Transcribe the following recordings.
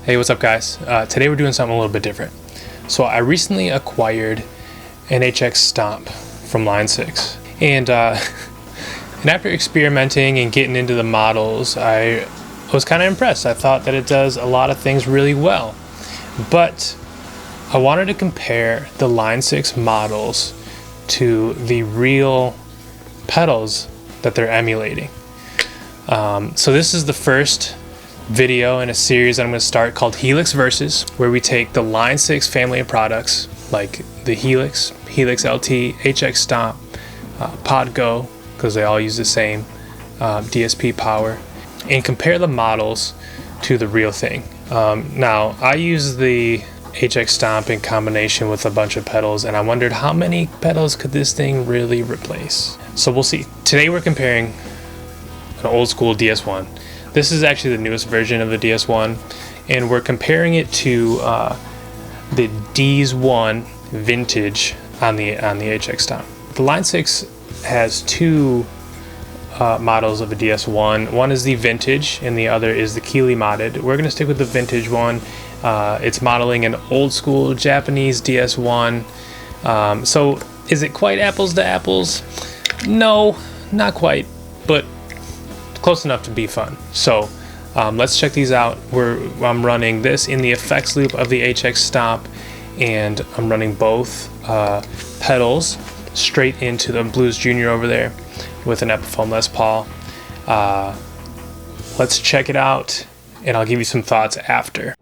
Hey, what's up guys? Today we're doing something a little bit different. So I recently acquired an HX Stomp from Line 6. And after experimenting and getting into the models, I was kind of impressed. I thought that it does a lot of things really well. But I wanted to compare the Line 6 models to the real pedals that they're emulating. So this is the first video in a series I'm going to start called Helix Versus, where we take the Line 6 family of products like the Helix, Helix LT, HX Stomp, Pod Go, because they all use the same DSP power, and compare the models to the real thing. Now, I use the HX Stomp in combination with a bunch of pedals, and I wondered how many pedals could this thing really replace. So we'll see. Today we're comparing an old school DS-1. This is actually the newest version of the DS-1, and we're comparing it to the DS-1 vintage on the HX Stomp. The Line 6 has two models of a DS-1. One is the vintage, and the other is the Keeley modded. We're going to stick with the vintage one. It's modeling an old school Japanese DS-1. So is it quite apples to apples? No, not quite, but close enough to be fun. So let's check these out. I'm running this in the effects loop of the HX Stomp, and I'm running both pedals straight into the Blues Jr over there with an Epiphone Les Paul. Let's check it out, and I'll give you some thoughts after.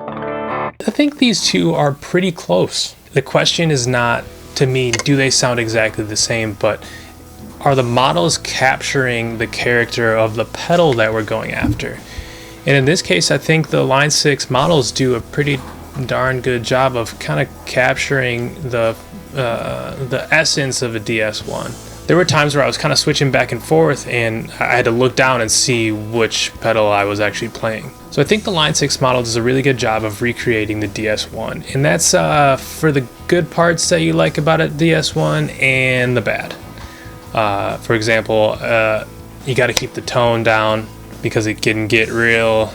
I think these two are pretty close. The question is not, to me, do they sound exactly the same, but are the models capturing the character of the pedal that we're going after? And in this case, I think the Line 6 models do a pretty darn good job of kind of capturing the essence of a DS-1. There were times where I was kind of switching back and forth and I had to look down and see which pedal I was actually playing. So I think the Line 6 model does a really good job of recreating the DS-1. And that's for the good parts that you like about a DS-1 and the bad. For example, you got to keep the tone down because it can get real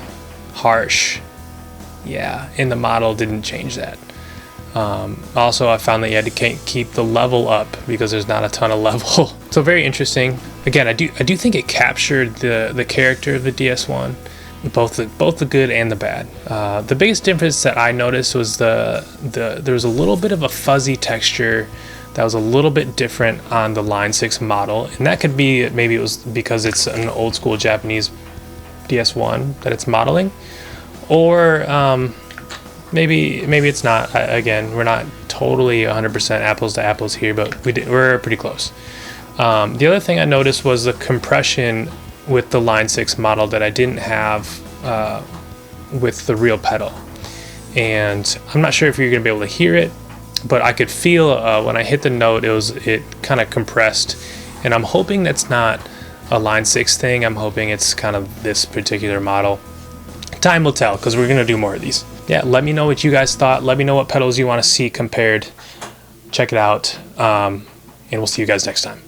harsh. Yeah, and the model didn't change that. Also, I found that you had to keep the level up because there's not a ton of level. So very interesting. Again, I do think it captured the character of the DS-1, both the good and the bad. The biggest difference that I noticed was there was a little bit of a fuzzy texture that was a little bit different on the Line 6 model, and that could be maybe it was because it's an old school Japanese DS-1 that it's modeling, or maybe it's not. Again, we're not totally 100% apples to apples here, but we're pretty close. The other thing I noticed was the compression with the Line 6 model that I didn't have with the real pedal. And I'm not sure if you're going to be able to hear it, but I could feel when I hit the note, it kind of compressed. And I'm hoping that's not a Line 6 thing. I'm hoping it's kind of this particular model. Time will tell, because we're going to do more of these. Yeah, let me know what you guys thought. Let me know what pedals you want to see compared. Check it out, and we'll see you guys next time.